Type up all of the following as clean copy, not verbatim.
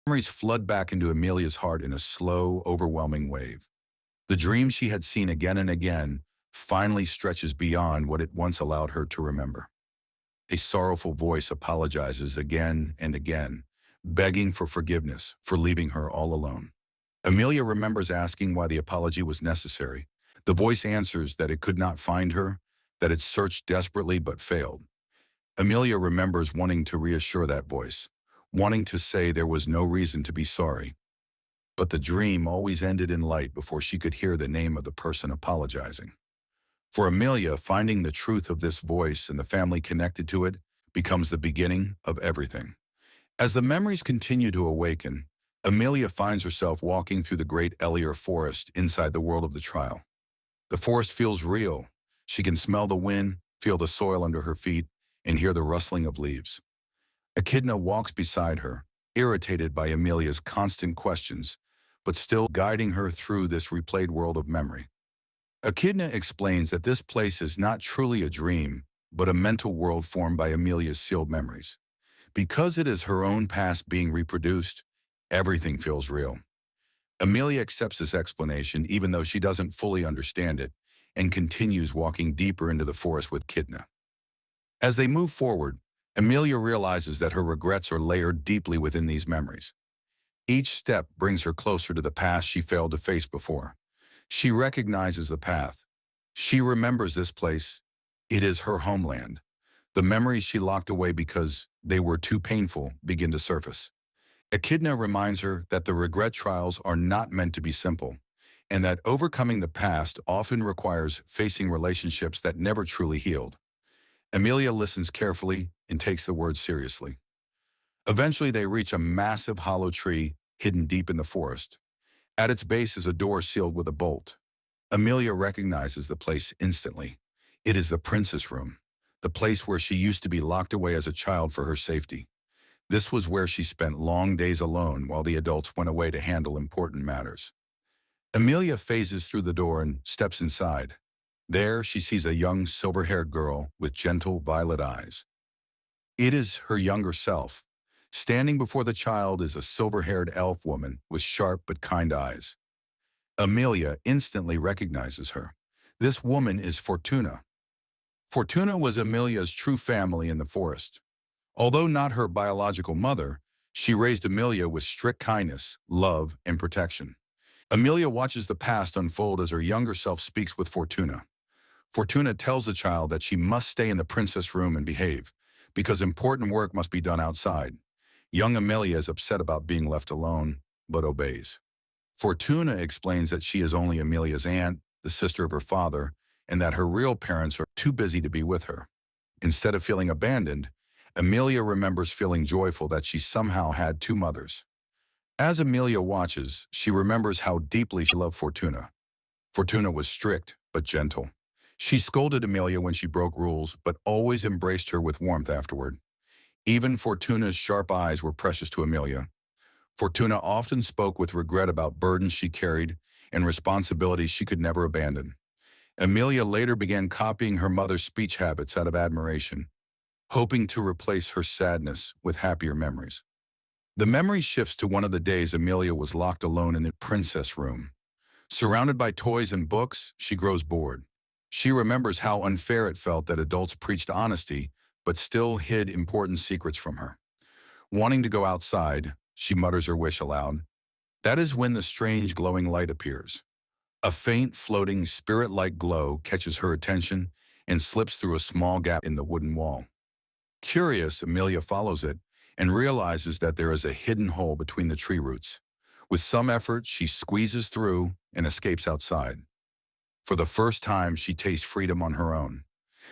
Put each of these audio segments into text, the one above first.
Memories flood back into Emilia's heart in a slow, overwhelming wave. The dream she had seen again and again finally stretches beyond what it once allowed her to remember. A sorrowful voice apologizes again and again, begging for forgiveness for leaving her all alone. Emilia remembers asking why the apology was necessary. The voice answers that it could not find her, that it searched desperately but failed. Emilia remembers wanting to reassure that voice, wanting to say there was no reason to be sorry. But the dream always ended in light before she could hear the name of the person apologizing. For Emilia, finding the truth of this voice and the family connected to it becomes the beginning of everything. As the memories continue to awaken, Emilia finds herself walking through the great Elior forest inside the world of the trial. The forest feels real. She can smell the wind, feel the soil under her feet, and hear the rustling of leaves. Echidna walks beside her, irritated by Emilia's constant questions, but still guiding her through this replayed world of memory. Echidna explains that this place is not truly a dream, but a mental world formed by Emilia's sealed memories. Because it is her own past being reproduced, everything feels real. Emilia accepts this explanation even though she doesn't fully understand it, and continues walking deeper into the forest with Echidna. As they move forward, Emilia realizes that her regrets are layered deeply within these memories. Each step brings her closer to the past she failed to face before. She recognizes the path. She remembers this place. It is her homeland. The memories she locked away because they were too painful begin to surface. Echidna reminds her that the regret trials are not meant to be simple, and that overcoming the past often requires facing relationships that never truly healed. Emilia listens carefully and takes the words seriously. Eventually, they reach a massive hollow tree hidden deep in the forest. At its base is a door sealed with a bolt. Emilia recognizes the place instantly. It is the princess room, the place where she used to be locked away as a child for her safety. This was where she spent long days alone while the adults went away to handle important matters. Emilia phases through the door and steps inside. There, she sees a young, silver-haired girl with gentle, violet eyes. It is her younger self. Standing before the child is a silver-haired elf woman with sharp but kind eyes. Emilia instantly recognizes her. This woman is Fortuna. Fortuna was Emilia's true family in the forest. Although not her biological mother, she raised Emilia with strict kindness, love, and protection. Emilia watches the past unfold as her younger self speaks with Fortuna. Fortuna tells the child that she must stay in the princess room and behave, because important work must be done outside. Young Emilia is upset about being left alone, but obeys. Fortuna explains that she is only Emilia's aunt, the sister of her father, and that her real parents are too busy to be with her. Instead of feeling abandoned, Emilia remembers feeling joyful that she somehow had two mothers. As Emilia watches, she remembers how deeply she loved Fortuna. Fortuna was strict, but gentle. She scolded Emilia when she broke rules, but always embraced her with warmth afterward. Even Fortuna's sharp eyes were precious to Emilia. Fortuna often spoke with regret about burdens she carried and responsibilities she could never abandon. Emilia later began copying her mother's speech habits out of admiration, hoping to replace her sadness with happier memories. The memory shifts to one of the days Emilia was locked alone in the princess room. Surrounded by toys and books, she grows bored. She remembers how unfair it felt that adults preached honesty, but still hid important secrets from her. Wanting to go outside, she mutters her wish aloud. That is when the strange glowing light appears. A faint, floating, spirit-like glow catches her attention and slips through a small gap in the wooden wall. Curious, Emilia follows it and realizes that there is a hidden hole between the tree roots. With some effort, she squeezes through and escapes outside. For the first time, she tastes freedom on her own.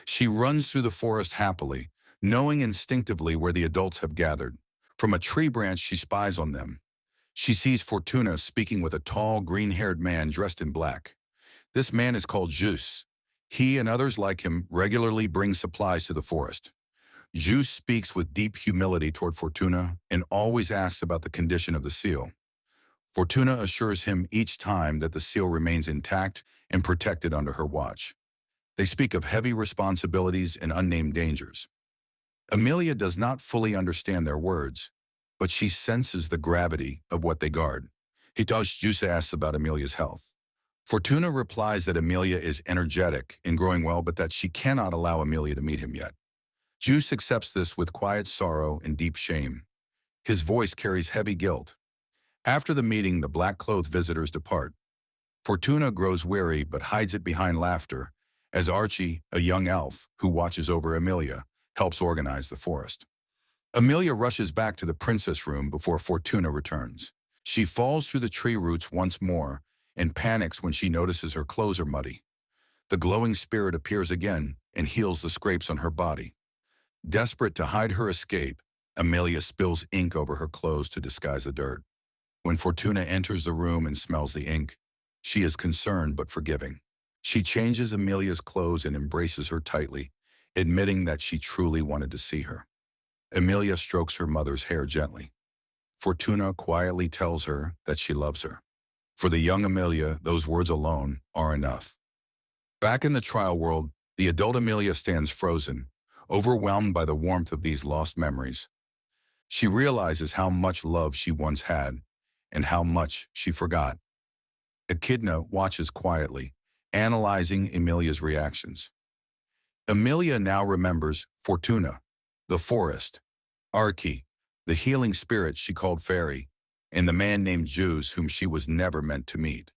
She runs through the forest happily, knowing instinctively where the adults have gathered. From a tree branch, she spies on them. She sees Fortuna speaking with a tall, green-haired man dressed in black. This man is called Geuse. He and others like him regularly bring supplies to the forest. Geuse speaks with deep humility toward Fortuna and always asks about the condition of the seal. Fortuna assures him each time that the seal remains intact and protected under her watch. They speak of heavy responsibilities and unnamed dangers. Emilia does not fully understand their words. but she senses the gravity of what they guard. Geuse asks about Emilia's health. Fortuna replies that Emilia is energetic and growing well, but that she cannot allow Emilia to meet him yet. Geuse accepts this with quiet sorrow and deep shame. His voice carries heavy guilt. After the meeting, the black-clothed visitors depart. Fortuna grows weary but hides it behind laughter, as Archie, a young elf who watches over Emilia, helps organize the forest. Emilia rushes back to the princess room before Fortuna returns. She falls through the tree roots once more and panics when she notices her clothes are muddy. The glowing spirit appears again and heals the scrapes on her body. Desperate to hide her escape, Emilia spills ink over her clothes to disguise the dirt. When Fortuna enters the room and smells the ink, she is concerned but forgiving. She changes Emilia's clothes and embraces her tightly, admitting that she truly wanted to see her. Emilia strokes her mother's hair gently. Fortuna quietly tells her that she loves her. For the young Emilia, those words alone are enough. Back in the trial world, the adult Emilia stands frozen, overwhelmed by the warmth of these lost memories. She realizes how much love she once had and how much she forgot. Echidna watches quietly, analyzing Emilia's reactions. Emilia now remembers Fortuna, the forest, Archie, the healing spirit she called fairy, and the man named Geuse whom she was never meant to meet.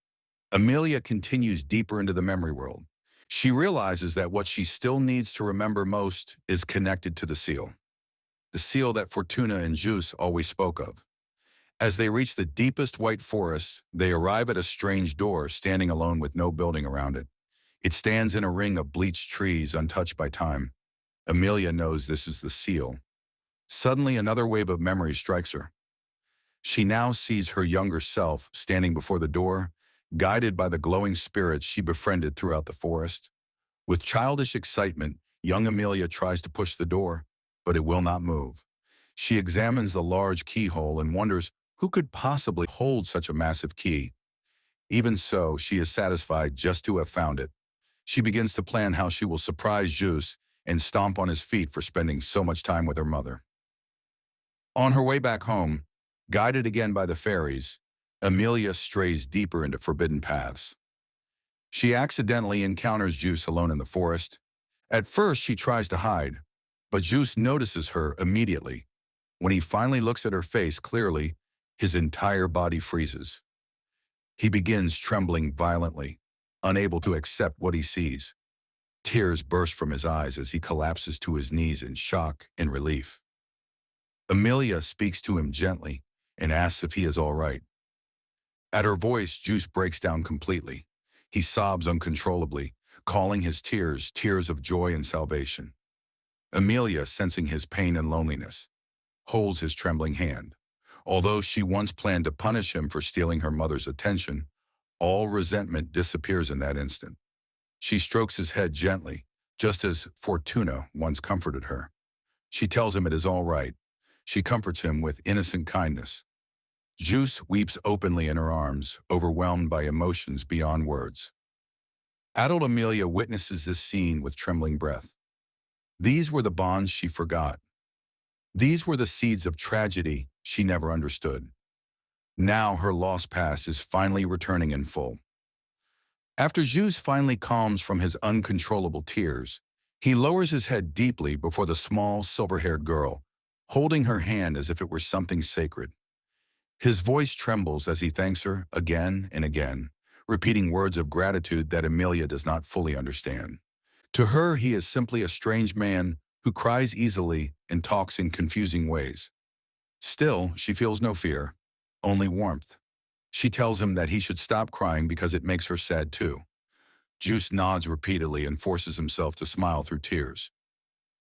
Emilia continues deeper into the memory world. She realizes that what she still needs to remember most is connected to the seal that Fortuna and Geuse always spoke of. As they reach the deepest white forest, they arrive at a strange door standing alone with no building around it. It stands in a ring of bleached trees untouched by time. Emilia knows this is the seal. Suddenly, another wave of memory strikes her. She now sees her younger self standing before the door, guided by the glowing spirits she befriended throughout the forest. With childish excitement, young Emilia tries to push the door, but it will not move. She examines the large keyhole and wonders who could possibly hold such a massive key. Even so, she is satisfied just to have found it. She begins to plan how she will surprise Geuse and stomp on his feet for spending so much time with her mother. On her way back home, guided again by the fairies, Emilia strays deeper into forbidden paths. She accidentally encounters Geuse alone in the forest. At first, she tries to hide, but Geuse notices her immediately. When he finally looks at her face clearly, his entire body freezes. He begins trembling violently, unable to accept what he sees. Tears burst from his eyes as he collapses to his knees in shock and relief. Emilia speaks to him gently and asks if he is all right. At her voice, Geuse breaks down completely. He sobs uncontrollably, calling his tears tears of joy and salvation. Emilia, sensing his pain and loneliness, holds his trembling hand. Although she once planned to punish him for stealing her mother's attention, all resentment disappears in that instant. She strokes his head gently, just as Fortuna once comforted her. She tells him it is all right. She comforts him with innocent kindness. Geuse weeps openly in her arms, overwhelmed by emotions beyond words. Adult Emilia witnesses this scene with trembling breath. These were the bonds she forgot. These were the seeds of tragedy she never understood. Now her lost past is finally returning in full. After Geuse finally calms from his uncontrollable tears, he lowers his head deeply before the small, silver-haired girl, holding her hand as if it were something sacred. His voice trembles as he thanks her again and again, repeating words of gratitude that Emilia does not fully understand. To her, he is simply a strange man who cries easily and talks in confusing ways. Still, she feels no fear, only warmth. She tells him that he should stop crying because it makes her sad too. Geuse nods repeatedly and forces himself to smile through tears.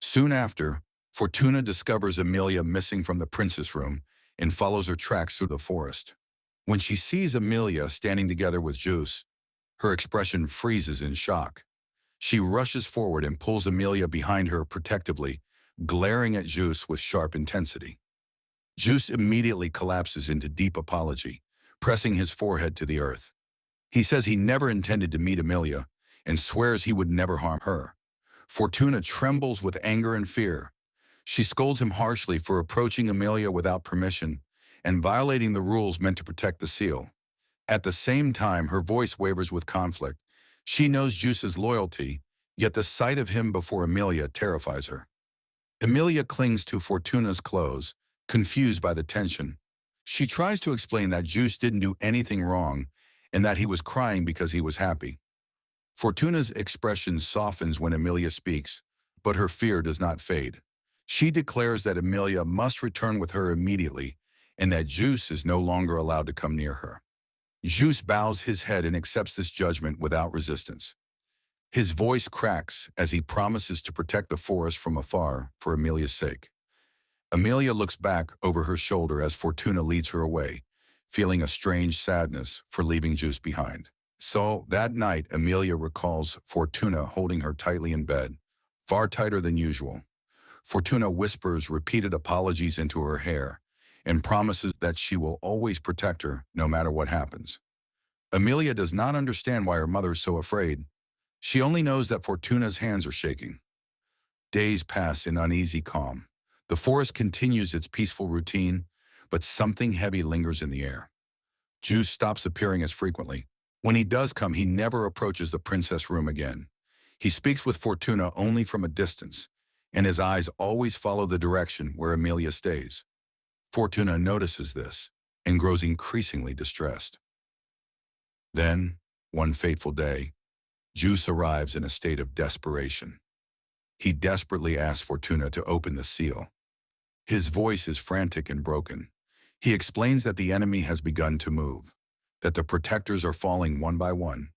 Soon after, Fortuna discovers Emilia missing from the princess room and follows her tracks through the forest. When she sees Emilia standing together with Geuse, her expression freezes in shock. She rushes forward and pulls Emilia behind her protectively, glaring at Geuse with sharp intensity. Geuse immediately collapses into deep apology, pressing his forehead to the earth. He says he never intended to meet Emilia and swears he would never harm her. Fortuna trembles with anger and fear. She scolds him harshly for approaching Emilia without permission and violating the rules meant to protect the seal. At the same time, her voice wavers with conflict. She knows Geuse's loyalty, yet the sight of him before Emilia terrifies her. Emilia clings to Fortuna's clothes, confused by the tension. She tries to explain that Geuse didn't do anything wrong and that he was crying because he was happy. Fortuna's expression softens when Emilia speaks, but her fear does not fade. She declares that Emilia must return with her immediately and that Geuse is no longer allowed to come near her. Geuse bows his head and accepts this judgment without resistance. His voice cracks as he promises to protect the forest from afar for Emilia's sake. Emilia looks back over her shoulder as Fortuna leads her away, feeling a strange sadness for leaving Geuse behind. So, that night, Emilia recalls Fortuna holding her tightly in bed, far tighter than usual. Fortuna whispers repeated apologies into her hair and promises that she will always protect her no matter what happens. Emilia does not understand why her mother is so afraid. She only knows that Fortuna's hands are shaking. Days pass in uneasy calm. The forest continues its peaceful routine, but something heavy lingers in the air. Geuse stops appearing as frequently. When he does come, he never approaches the princess room again. He speaks with Fortuna only from a distance, and his eyes always follow the direction where Emilia stays. Fortuna notices this and grows increasingly distressed. Then, one fateful day, Geuse arrives in a state of desperation. He desperately asks Fortuna to open the seal. His voice is frantic and broken. He explains that the enemy has begun to move, that the protectors are falling one by one,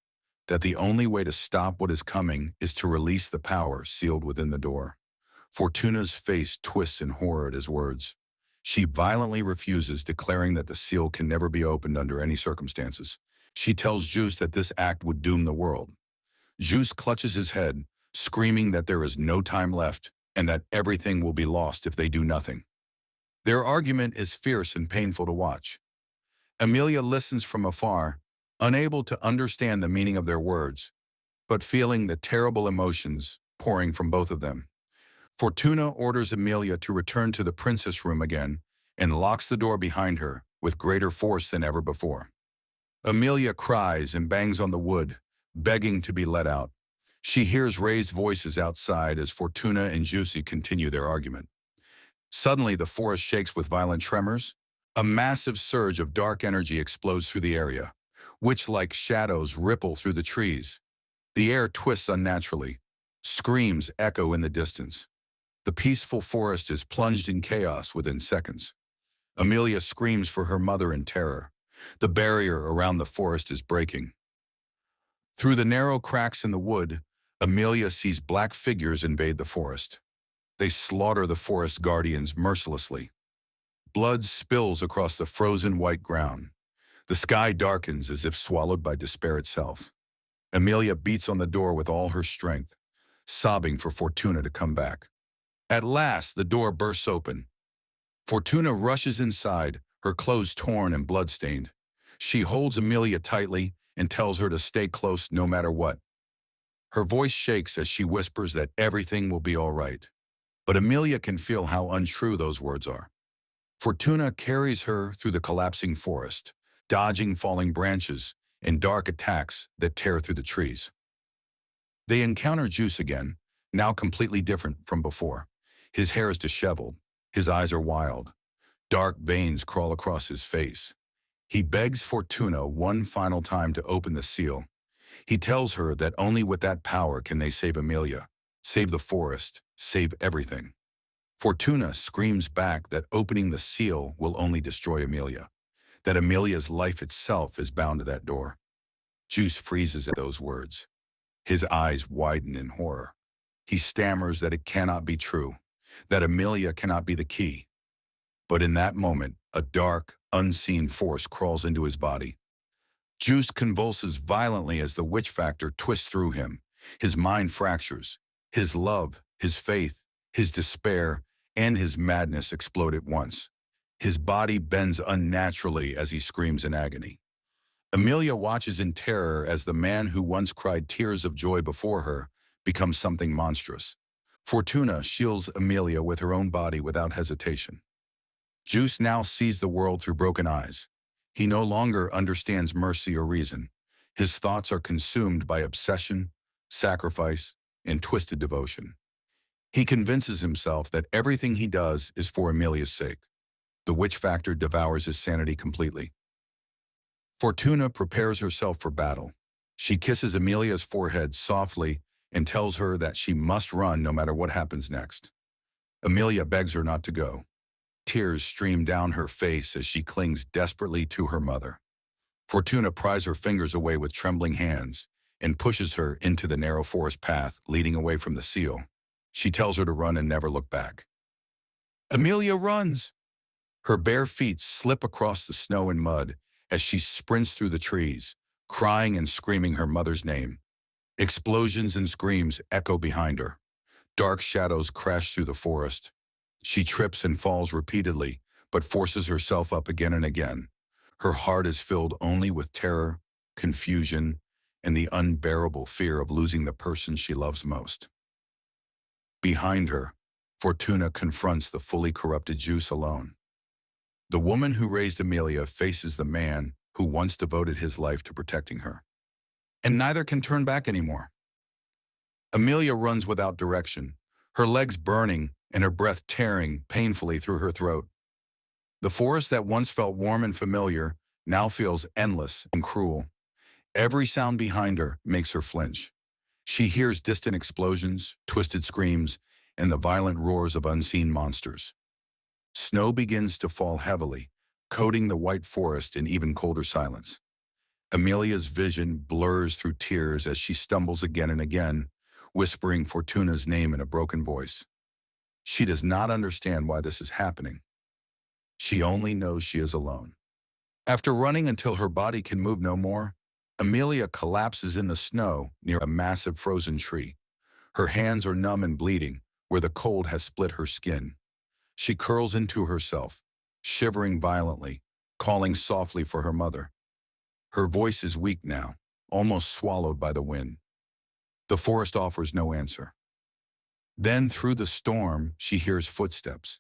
that the only way to stop what is coming is to release the power sealed within the door. Fortuna's face twists in horror at his words. She violently refuses, declaring that the seal can never be opened under any circumstances. She tells Geuse that this act would doom the world. Geuse clutches his head, screaming that there is no time left and that everything will be lost if they do nothing. Their argument is fierce and painful to watch. Emilia listens from afar, unable to understand the meaning of their words, but feeling the terrible emotions pouring from both of them. Fortuna orders Emilia to return to the princess room again and locks the door behind her with greater force than ever before. Emilia cries and bangs on the wood, begging to be let out. She hears raised voices outside as Fortuna and Geuse continue their argument. Suddenly, the forest shakes with violent tremors. A massive surge of dark energy explodes through the area, witch-like shadows ripple through the trees. The air twists unnaturally. Screams echo in the distance. The peaceful forest is plunged in chaos within seconds. Emilia screams for her mother in terror. The barrier around the forest is breaking. Through the narrow cracks in the wood, Emilia sees black figures invade the forest. They slaughter the forest guardians mercilessly. Blood spills across the frozen white ground. The sky darkens as if swallowed by despair itself. Emilia beats on the door with all her strength, sobbing for Fortuna to come back. At last, the door bursts open. Fortuna rushes inside, her clothes torn and blood-stained. She holds Emilia tightly and tells her to stay close no matter what. Her voice shakes as she whispers that everything will be all right. But Emilia can feel how untrue those words are. Fortuna carries her through the collapsing forest, dodging falling branches and dark attacks that tear through the trees. They encounter Geuse again, now completely different from before. His hair is disheveled, his eyes are wild. Dark veins crawl across his face. He begs Fortuna one final time to open the seal. He tells her that only with that power can they save Emilia, save the forest, save everything. Fortuna screams back that opening the seal will only destroy Emilia, that Emilia's life itself is bound to that door. Geuse freezes at those words. His eyes widen in horror. He stammers that it cannot be true, that Emilia cannot be the key. But in that moment, a dark, unseen force crawls into his body. Geuse convulses violently as the witch factor twists through him. His mind fractures. His love, his faith, his despair, and his madness explode at once. His body bends unnaturally as he screams in agony. Emilia watches in terror as the man who once cried tears of joy before her becomes something monstrous. Fortuna shields Emilia with her own body without hesitation. Geuse now sees the world through broken eyes. He no longer understands mercy or reason. His thoughts are consumed by obsession, sacrifice, and twisted devotion. He convinces himself that everything he does is for Emilia's sake. The witch factor devours his sanity completely. Fortuna prepares herself for battle. She kisses Emilia's forehead softly and tells her that she must run no matter what happens next. Emilia begs her not to go. Tears stream down her face as she clings desperately to her mother. Fortuna pries her fingers away with trembling hands and pushes her into the narrow forest path leading away from the seal. She tells her to run and never look back. Emilia runs. Her bare feet slip across the snow and mud as she sprints through the trees, crying and screaming her mother's name. Explosions and screams echo behind her. Dark shadows crash through the forest. She trips and falls repeatedly, but forces herself up again and again. Her heart is filled only with terror, confusion, and the unbearable fear of losing the person she loves most. Behind her, Fortuna confronts the fully corrupted Geuse alone. The woman who raised Emilia faces the man who once devoted his life to protecting her. And neither can turn back anymore. Emilia runs without direction, her legs burning and her breath tearing painfully through her throat. The forest that once felt warm and familiar now feels endless and cruel. Every sound behind her makes her flinch. She hears distant explosions, twisted screams, and the violent roars of unseen monsters. Snow begins to fall heavily, coating the white forest in even colder silence. Emilia's vision blurs through tears as she stumbles again and again, whispering Fortuna's name in a broken voice. She does not understand why this is happening. She only knows she is alone. After running until her body can move no more, Emilia collapses in the snow near a massive frozen tree. Her hands are numb and bleeding, where the cold has split her skin. She curls into herself, shivering violently, calling softly for her mother. Her voice is weak now, almost swallowed by the wind. The forest offers no answer. Then through the storm, she hears footsteps.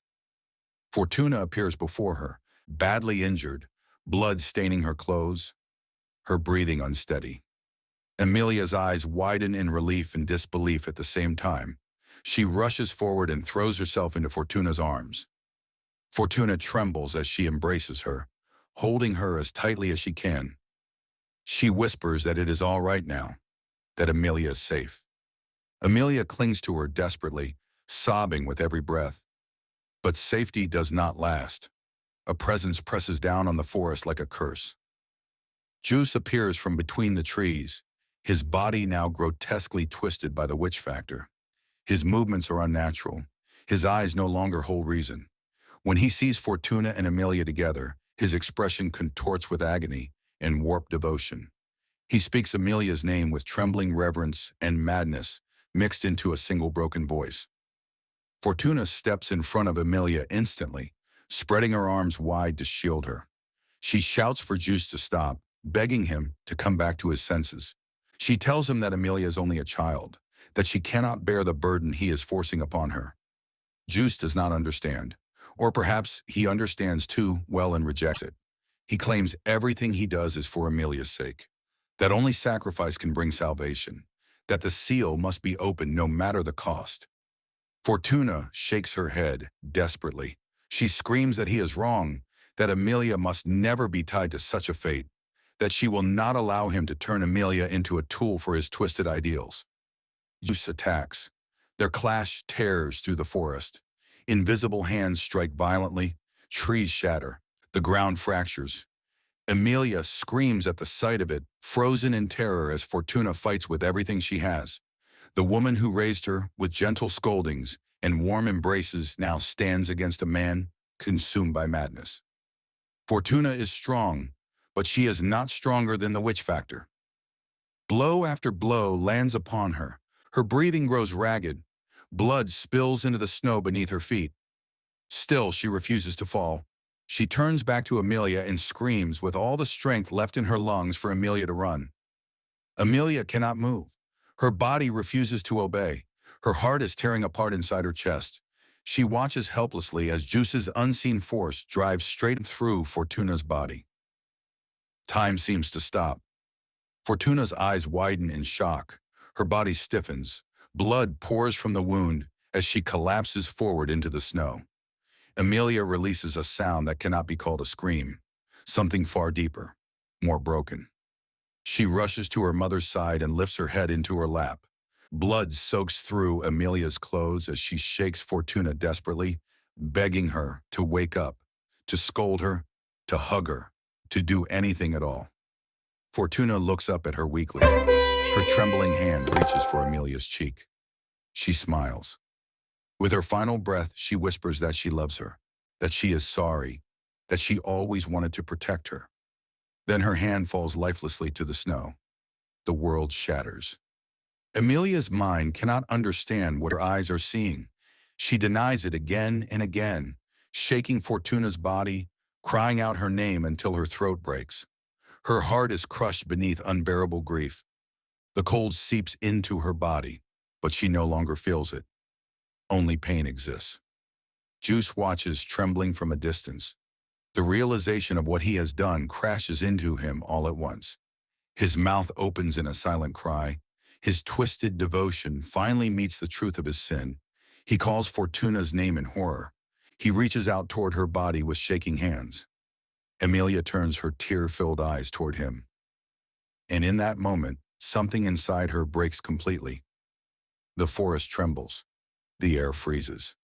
Fortuna appears before her, badly injured, blood staining her clothes, her breathing unsteady. Emilia's eyes widen in relief and disbelief at the same time. She rushes forward and throws herself into Fortuna's arms. Fortuna trembles as she embraces her, holding her as tightly as she can. She whispers that it is all right now, that Emilia is safe. Emilia clings to her desperately, sobbing with every breath. But safety does not last. A presence presses down on the forest like a curse. Geuse appears from between the trees, his body now grotesquely twisted by the witch factor. His movements are unnatural. His eyes no longer hold reason. When he sees Fortuna and Emilia together, his expression contorts with agony and warped devotion. He speaks Emilia's name with trembling reverence and madness mixed into a single broken voice. Fortuna steps in front of Emilia instantly, spreading her arms wide to shield her. She shouts for Geuse to stop, begging him to come back to his senses. She tells him that Emilia is only a child, that she cannot bear the burden he is forcing upon her. Geuse does not understand, or perhaps he understands too well and rejects it. He claims everything he does is for Emilia's sake, that only sacrifice can bring salvation, that the seal must be opened no matter the cost. Fortuna shakes her head desperately. She screams that he is wrong, that Emilia must never be tied to such a fate, that she will not allow him to turn Emilia into a tool for his twisted ideals. Geuse attacks. Their clash tears through the forest. Invisible hands strike violently, trees shatter, the ground fractures. Emilia screams at the sight of it, frozen in terror as Fortuna fights with everything she has. The woman who raised her, with gentle scoldings and warm embraces, now stands against a man consumed by madness. Fortuna is strong, but she is not stronger than the witch factor. Blow after blow lands upon her. Her breathing grows ragged. Blood spills into the snow beneath her feet. Still, she refuses to fall. She turns back to Emilia and screams with all the strength left in her lungs for Emilia to run. Emilia cannot move. Her body refuses to obey. Her heart is tearing apart inside her chest. She watches helplessly as Geuse's unseen force drives straight through Fortuna's body. Time seems to stop. Fortuna's eyes widen in shock. Her body stiffens. Blood pours from the wound as she collapses forward into the snow. Emilia releases a sound that cannot be called a scream, something far deeper, more broken. She rushes to her mother's side and lifts her head into her lap. Blood soaks through Emilia's clothes as she shakes Fortuna desperately, begging her to wake up, to scold her, to hug her, to do anything at all. Fortuna looks up at her weakly. Her trembling hand reaches for Emilia's cheek. She smiles. With her final breath, she whispers that she loves her, that she is sorry, that she always wanted to protect her. Then her hand falls lifelessly to the snow. The world shatters. Emilia's mind cannot understand what her eyes are seeing. She denies it again and again, shaking Fortuna's body, crying out her name until her throat breaks. Her heart is crushed beneath unbearable grief. The cold seeps into her body, but she no longer feels it. Only pain exists. Geuse watches, trembling from a distance. The realization of what he has done crashes into him all at once. His mouth opens in a silent cry. His twisted devotion finally meets the truth of his sin. He calls Fortuna's name in horror. He reaches out toward her body with shaking hands. Emilia turns her tear-filled eyes toward him. And in that moment, something inside her breaks completely. The forest trembles. The air freezes.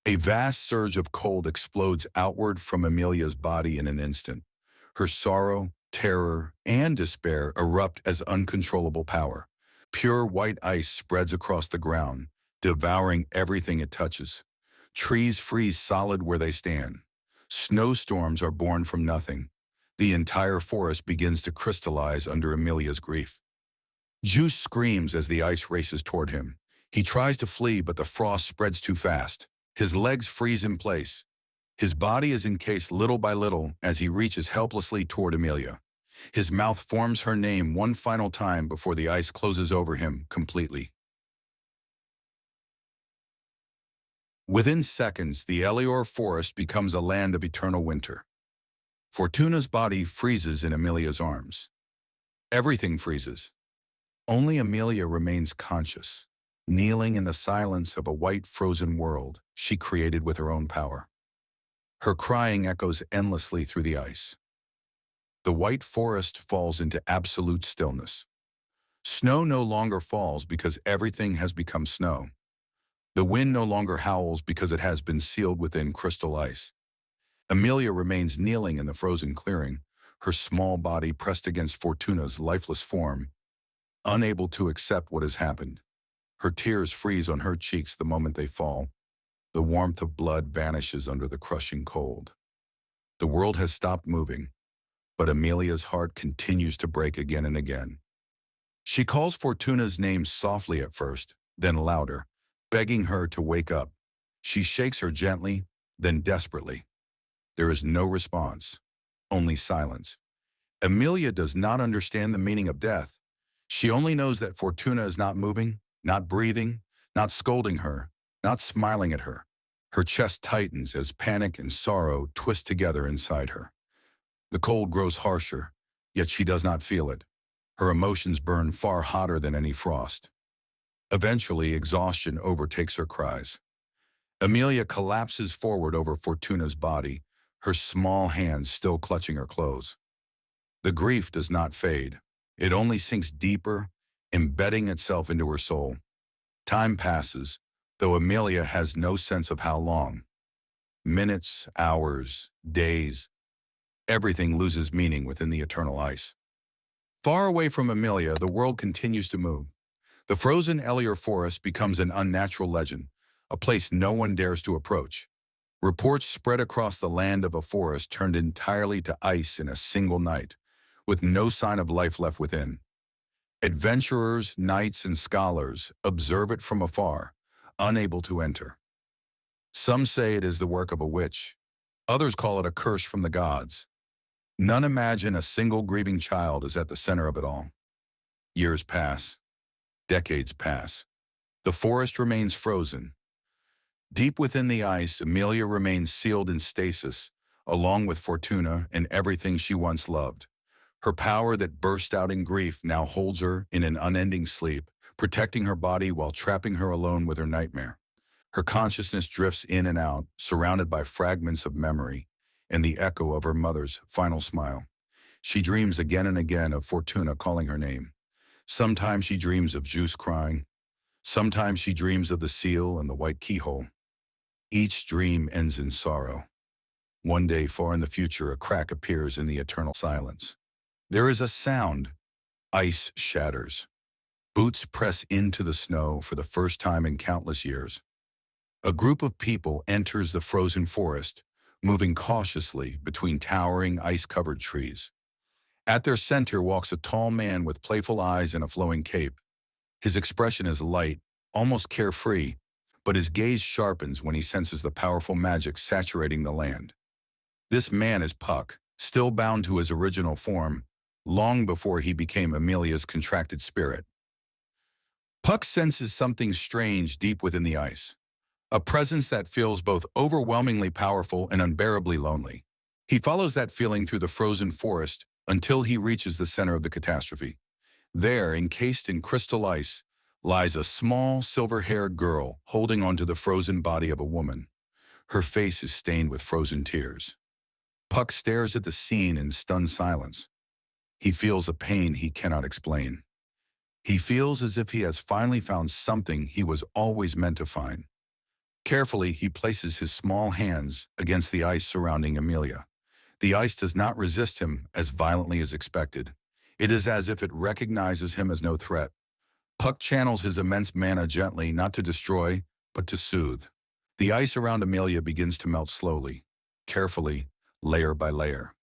A vast surge of cold explodes outward from Emilia's body in an instant. Her sorrow, terror, and despair erupt as uncontrollable power. Pure white ice spreads across the ground, devouring everything it touches. Trees freeze solid where they stand. Snowstorms are born from nothing. The entire forest begins to crystallize under Emilia's grief. Geuse screams as the ice races toward him. He tries to flee, but the frost spreads too fast. His legs freeze in place. His body is encased little by little as he reaches helplessly toward Emilia. His mouth forms her name one final time before the ice closes over him completely. Within seconds, the Elior forest becomes a land of eternal winter. Fortuna's body freezes in Emilia's arms. Everything freezes. Only Emilia remains conscious, kneeling in the silence of a white frozen world she created with her own power. Her crying echoes endlessly through the ice. The white forest falls into absolute stillness. Snow no longer falls because everything has become snow. The wind no longer howls because it has been sealed within crystal ice. Emilia remains kneeling in the frozen clearing, her small body pressed against Fortuna's lifeless form, unable to accept what has happened. Her tears freeze on her cheeks the moment they fall. The warmth of blood vanishes under the crushing cold. The world has stopped moving, but Emilia's heart continues to break again and again. She calls Fortuna's name softly at first, then louder, begging her to wake up. She shakes her gently, then desperately. There is no response, only silence. Emilia does not understand the meaning of death. She only knows that Fortuna is not moving, not breathing, not scolding her, not smiling at her. Her chest tightens as panic and sorrow twist together inside her. The cold grows harsher, yet she does not feel it. Her emotions burn far hotter than any frost. Eventually, exhaustion overtakes her cries. Emilia collapses forward over Fortuna's body, her small hands still clutching her clothes. The grief does not fade. It only sinks deeper, embedding itself into her soul. Time passes, though Emilia has no sense of how long. Minutes, hours, days, everything loses meaning within the eternal ice. Far away from Emilia, the world continues to move. The frozen Elior forest becomes an unnatural legend, a place no one dares to approach. Reports spread across the land of a forest turned entirely to ice in a single night, with no sign of life left within. Adventurers, knights, and scholars observe it from afar, unable to enter. Some say it is the work of a witch. Others call it a curse from the gods. None imagine a single grieving child is at the center of it all. Years pass. Decades pass. The forest remains frozen. Deep within the ice, Emilia remains sealed in stasis, along with Fortuna and everything she once loved. Her power that burst out in grief now holds her in an unending sleep, protecting her body while trapping her alone with her nightmare. Her consciousness drifts in and out, surrounded by fragments of memory and the echo of her mother's final smile. She dreams again and again of Fortuna calling her name. Sometimes she dreams of Geuse crying. Sometimes she dreams of the seal and the white keyhole. Each dream ends in sorrow. One day, far in the future, a crack appears in the eternal silence. There is a sound. Ice shatters. Boots press into the snow for the first time in countless years. A group of people enters the frozen forest, moving cautiously between towering ice-covered trees. At their center walks a tall man with playful eyes and a flowing cape. His expression is light, almost carefree, but his gaze sharpens when he senses the powerful magic saturating the land. This man is Puck, still bound to his original form, long before he became Emilia's contracted spirit. Puck senses something strange deep within the ice, a presence that feels both overwhelmingly powerful and unbearably lonely. He follows that feeling through the frozen forest until he reaches the center of the catastrophe. There, encased in crystal ice, lies a small, silver-haired girl holding onto the frozen body of a woman. Her face is stained with frozen tears. Puck stares at the scene in stunned silence. He feels a pain he cannot explain. He feels as if he has finally found something he was always meant to find. Carefully, he places his small hands against the ice surrounding Emilia. The ice does not resist him as violently as expected. It is as if it recognizes him as no threat. Puck channels his immense mana gently, not to destroy, but to soothe. The ice around Emilia begins to melt slowly, carefully, layer by layer.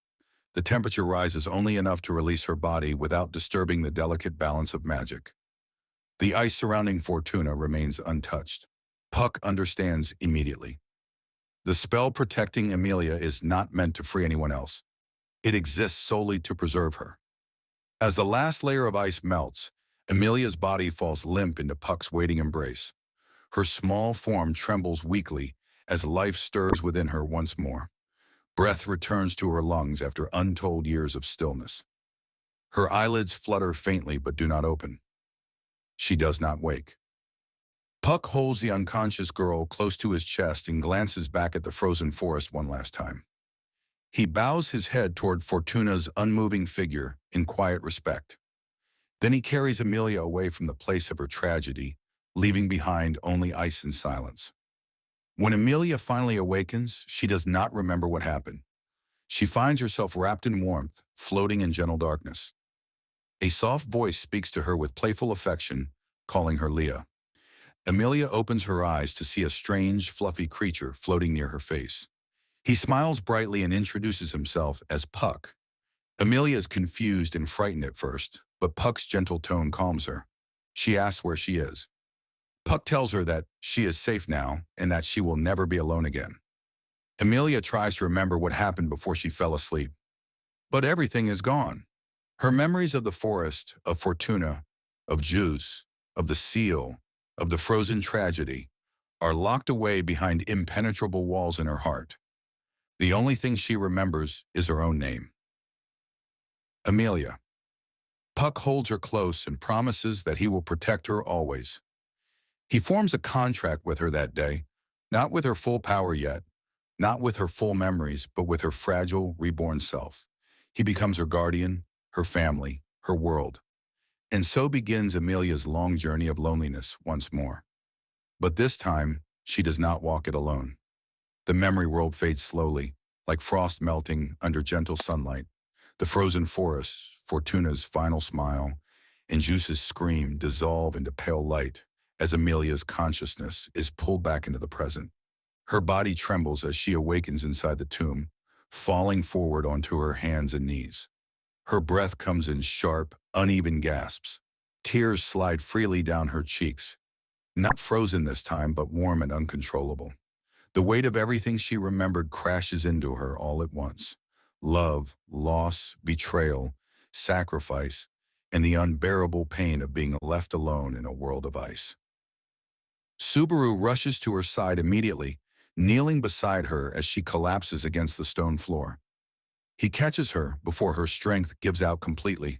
The temperature rises only enough to release her body without disturbing the delicate balance of magic. The ice surrounding Fortuna remains untouched. Puck understands immediately. The spell protecting Emilia is not meant to free anyone else. It exists solely to preserve her. As the last layer of ice melts, Emilia's body falls limp into Puck's waiting embrace. Her small form trembles weakly as life stirs within her once more. Breath returns to her lungs after untold years of stillness. Her eyelids flutter faintly but do not open. She does not wake. Puck holds the unconscious girl close to his chest and glances back at the frozen forest one last time. He bows his head toward Fortuna's unmoving figure in quiet respect. Then he carries Emilia away from the place of her tragedy, leaving behind only ice and silence. When Emilia finally awakens, she does not remember what happened. She finds herself wrapped in warmth, floating in gentle darkness. A soft voice speaks to her with playful affection, calling her Leah. Emilia opens her eyes to see a strange, fluffy creature floating near her face. He smiles brightly and introduces himself as Puck. Emilia is confused and frightened at first, but Puck's gentle tone calms her. She asks where she is. Puck tells her that she is safe now and that she will never be alone again. Emilia tries to remember what happened before she fell asleep. But everything is gone. Her memories of the forest, of Fortuna, of Geuse, of the seal, of the frozen tragedy, are locked away behind impenetrable walls in her heart. The only thing she remembers is her own name. Emilia. Puck holds her close and promises that he will protect her always. He forms a contract with her that day, not with her full power yet, not with her full memories, but with her fragile, reborn self. He becomes her guardian, her family, her world. And so begins Emilia's long journey of loneliness once more. But this time, she does not walk it alone. The memory world fades slowly, like frost melting under gentle sunlight. The frozen forest, Fortuna's final smile, and Geuse's scream dissolve into pale light as Emilia's consciousness is pulled back into the present. Her body trembles as she awakens inside the tomb, falling forward onto her hands and knees. Her breath comes in sharp, uneven gasps. Tears slide freely down her cheeks, not frozen this time, but warm and uncontrollable. The weight of everything she remembered crashes into her all at once. Love, loss, betrayal, sacrifice, and the unbearable pain of being left alone in a world of ice. Subaru rushes to her side immediately, kneeling beside her as she collapses against the stone floor. He catches her before her strength gives out completely.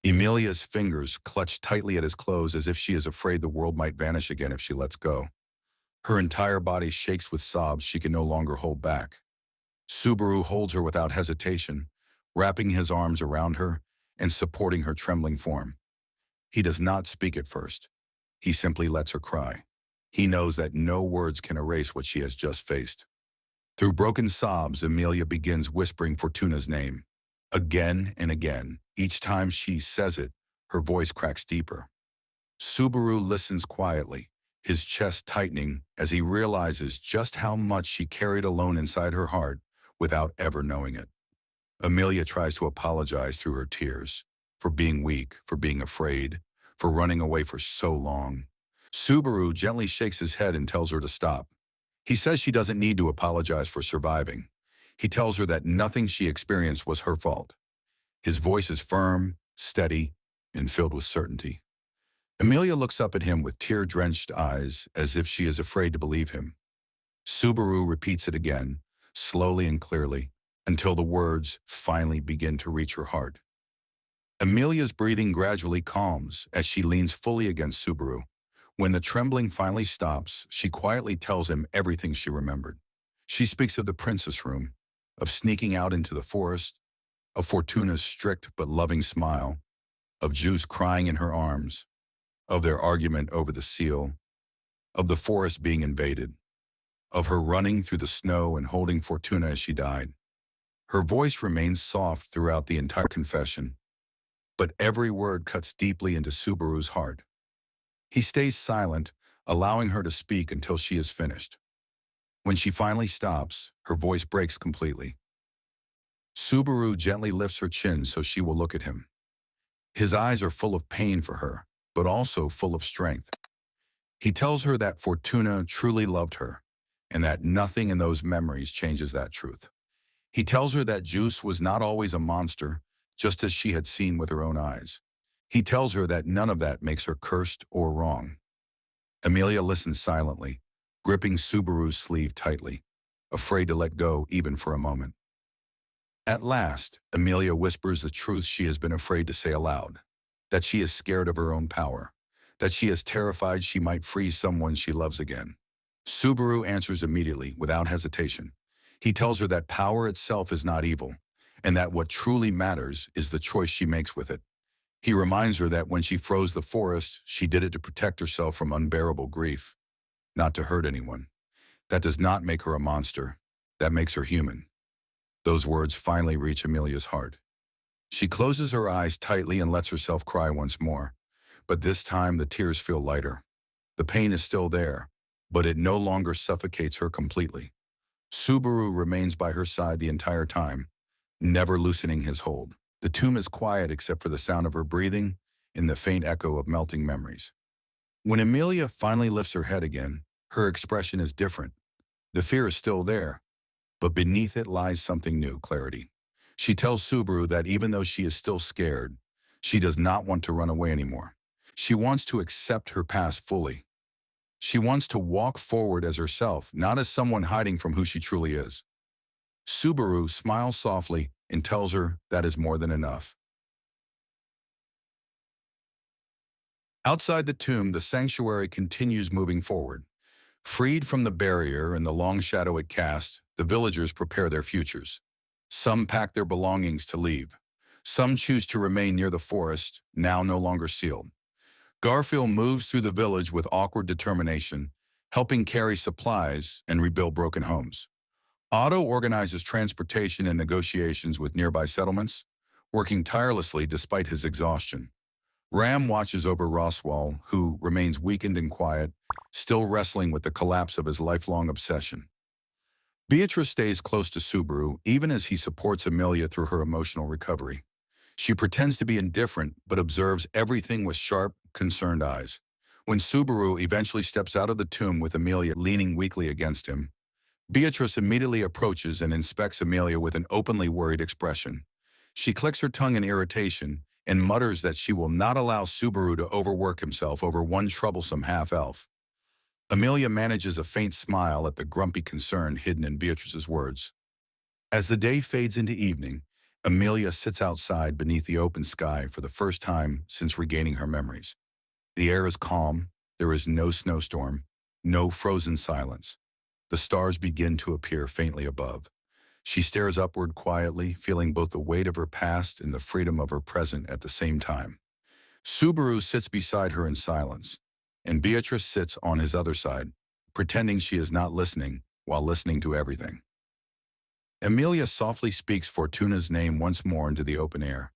Emilia's fingers clutch tightly at his clothes as if she is afraid the world might vanish again if she lets go. Her entire body shakes with sobs she can no longer hold back. Subaru holds her without hesitation, wrapping his arms around her and supporting her trembling form. He does not speak at first. He simply lets her cry. He knows that no words can erase what she has just faced. Through broken sobs, Emilia begins whispering Fortuna's name. Again and again, each time she says it, her voice cracks deeper. Subaru listens quietly, his chest tightening as he realizes just how much she carried alone inside her heart without ever knowing it. Emilia tries to apologize through her tears, for being weak, for being afraid, for running away for so long. Subaru gently shakes his head and tells her to stop. He says she doesn't need to apologize for surviving. He tells her that nothing she experienced was her fault. His voice is firm, steady, and filled with certainty. Emilia looks up at him with tear-drenched eyes as if she is afraid to believe him. Subaru repeats it again, slowly and clearly, until the words finally begin to reach her heart. Emilia's breathing gradually calms as she leans fully against Subaru. When the trembling finally stops, she quietly tells him everything she remembered. She speaks of the princess room, of sneaking out into the forest, of Fortuna's strict but loving smile, of Geuse crying in her arms, of their argument over the seal, of the forest being invaded, of her running through the snow and holding Fortuna as she died. Her voice remains soft throughout the entire confession, but every word cuts deeply into Subaru's heart. He stays silent, allowing her to speak until she is finished. When she finally stops, her voice breaks completely. Subaru gently lifts her chin so she will look at him. His eyes are full of pain for her, but also full of strength. He tells her that Fortuna truly loved her, and that nothing in those memories changes that truth. He tells her that Geuse was not always a monster, just as she had seen with her own eyes. He tells her that none of that makes her cursed or wrong. Emilia listens silently, gripping Subaru's sleeve tightly, afraid to let go even for a moment. At last, Emilia whispers the truth she has been afraid to say aloud, that she is scared of her own power, that she is terrified she might freeze someone she loves again. Subaru answers immediately, without hesitation. He tells her that power itself is not evil, and that what truly matters is the choice she makes with it. He reminds her that when she froze the forest, she did it to protect herself from unbearable grief, not to hurt anyone. That does not make her a monster. That makes her human. Those words finally reach Emilia's heart. She closes her eyes tightly and lets herself cry once more. But this time the tears feel lighter. The pain is still there, but it no longer suffocates her completely. Subaru remains by her side the entire time, never loosening his hold. The tomb is quiet except for the sound of her breathing and the faint echo of melting memories. When Emilia finally lifts her head again, her expression is different. The fear is still there, but beneath it lies something new, clarity. She tells Subaru that even though she is still scared, she does not want to run away anymore. She wants to accept her past fully. She wants to walk forward as herself, not as someone hiding from who she truly is. Subaru smiles softly and tells her that is more than enough. Outside the tomb, the sanctuary continues moving forward. Freed from the barrier and the long shadow it casts, the villagers prepare their futures. Some pack their belongings to leave. Some choose to remain near the forest, now no longer sealed. Garfield moves through the village with awkward determination, helping carry supplies and rebuild broken homes. Otto organizes transportation and negotiations with nearby settlements, working tirelessly despite his exhaustion. Ram watches over Roswaal, who remains weakened and quiet, still wrestling with the collapse of his lifelong obsession. Beatrice stays close to Subaru, even as he supports Emilia through her emotional recovery. She pretends to be indifferent, but observes everything with sharp, concerned eyes. When Subaru eventually steps out of the tomb with Emilia leaning weakly against him, Beatrice immediately approaches and inspects Emilia with an openly worried expression. She clicks her tongue in irritation and mutters that she will not allow Subaru to overwork himself over one troublesome half-elf. Emilia manages a faint smile at the grumpy concern hidden in Beatrice's words. As the day fades into evening, Emilia sits outside beneath the open sky for the first time since regaining her memories. The air is calm, there is no snowstorm, no frozen silence. The stars begin to appear faintly above. She stares upward quietly, feeling both the weight of her past and the freedom of her present at the same time. Subaru sits beside her in silence, and Beatrice sits on his other side, pretending she is not listening while listening to everything. Emilia softly speaks Fortuna's name once more into the open air,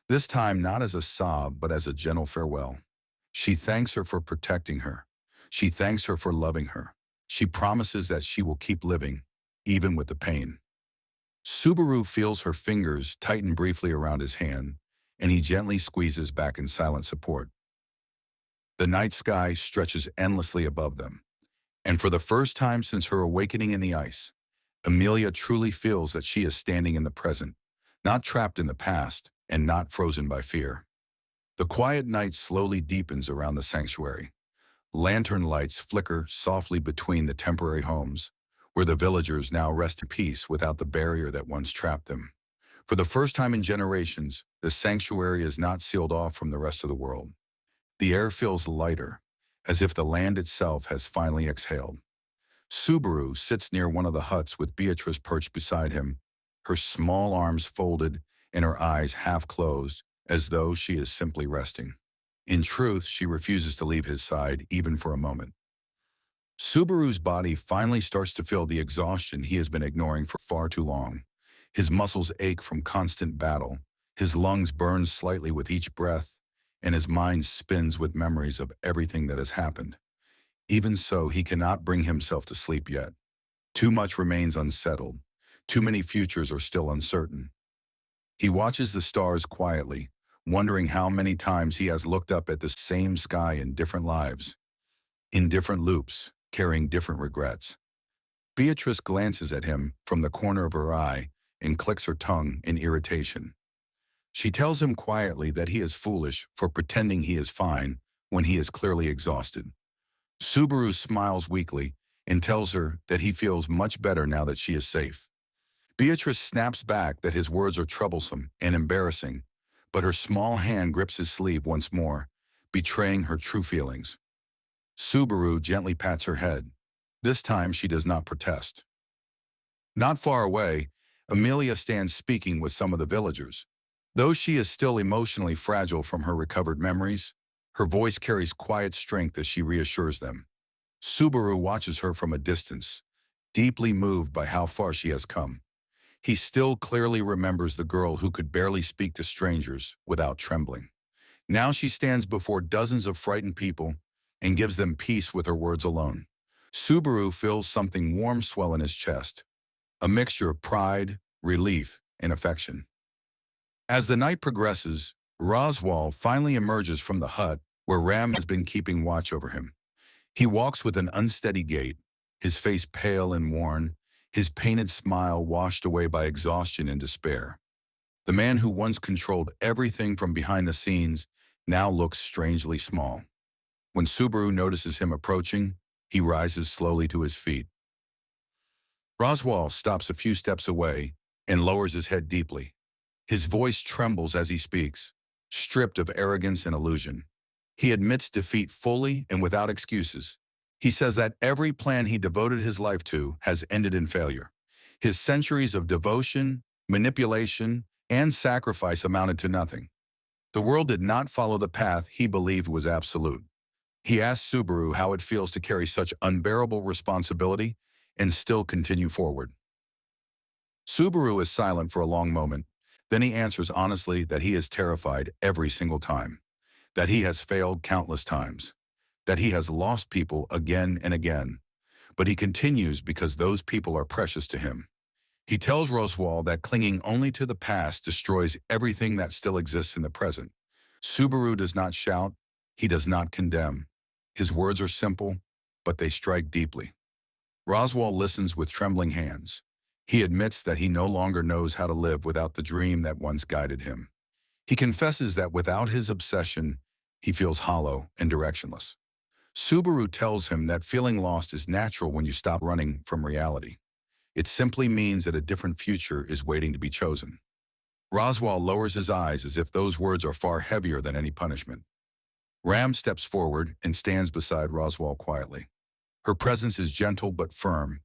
this time not as a sob but as a gentle farewell. She thanks her for protecting her. She thanks her for loving her. She promises that she will keep living, even with the pain. Subaru feels her fingers tighten briefly around his hand, and he gently squeezes back in silent support. The night sky stretches endlessly above them, and for the first time since her awakening in the ice, Emilia truly feels that she is standing in the present, not trapped in the past and not frozen by fear. The quiet night slowly deepens around the sanctuary. Lantern lights flicker softly between the temporary homes, where the villagers now rest in peace without the barrier that once trapped them. For the first time in generations, the sanctuary is not sealed off from the rest of the world. The air feels lighter, as if the land itself has finally exhaled. Subaru sits near one of the huts with Beatrice perched beside him, her small arms folded and her eyes half closed, as though she is simply resting. In truth, she refuses to leave his side even for a moment. Subaru's body finally starts to feel the exhaustion he has been ignoring for far too long. His muscles ache from constant battle, his lungs burn slightly with each breath, and his mind spins with memories of everything that has happened. Even so, he cannot bring himself to sleep yet. Too much remains unsettled. Too many futures are still uncertain. He watches the stars quietly, wondering how many times he has looked up at the same sky in different lives, in different loops, carrying different regrets. Beatrice glances at him from the corner of her eye and clicks her tongue in irritation. She tells him quietly that he is foolish for pretending he is fine when he is clearly exhausted. Subaru smiles weakly and tells her that he feels much better now that she is safe. Beatrice snaps back that his words are troublesome and embarrassing, but her small hand grips his sleeve once more, betraying her true feelings. Subaru gently pats her head. This time she does not protest. Not far away, Emilia stands speaking with some of the villagers. Though she is still emotionally fragile from her recovered memories, her voice carries quiet strength as she reassures them. Subaru watches her from a distance, deeply moved by how far she has come. He still clearly remembers the girl who could barely speak to strangers without trembling. Now she stands before dozens of frightened people and gives them peace with her words alone. Subaru feels something warm swell in his chest, a mixture of pride, relief, and affection. As the night progresses, Roswaal finally emerges from the hut where Ram has been keeping watch over him. He walks with an unsteady gait, his face pale and worn, his painted smile washed away by exhaustion and despair. The man who once controlled everything from behind the scenes now looks strangely small. When Subaru notices him approaching, he rises slowly to his feet. Roswaal stops a few steps away and lowers his head deeply. His voice trembles as he speaks, stripped of arrogance and illusion. He admits defeat fully and without excuses. He says that every plan he devoted his life to has ended in failure. His centuries of devotion, manipulation, and sacrifice amounted to nothing. The world did not follow the path he believed was absolute. He asks Subaru how it feels to carry such unbearable responsibility and still continue forward. Subaru is silent for a long moment. Then he answers honestly that he is terrified every single time, that he has failed countless times, that he has lost people again and again. But he continues because those people are precious to him. He tells Roswaal that clinging only to the past destroys everything that still exists in the present. Subaru does not shout. He does not condemn. His words are simple, but they strike deeply. Roswaal listens with trembling hands. He admits that he no longer knows how to live without the dream that once guided him. He confesses that without his obsession, he feels hollow and directionless. Subaru tells him that feeling lost is natural when you stop running from reality. It simply means that a different future is waiting to be chosen. Roswaal lowers his eyes as if those words are far heavier than any punishment. Ram steps forward and stands beside Roswaal quietly. Her presence is gentle but firm.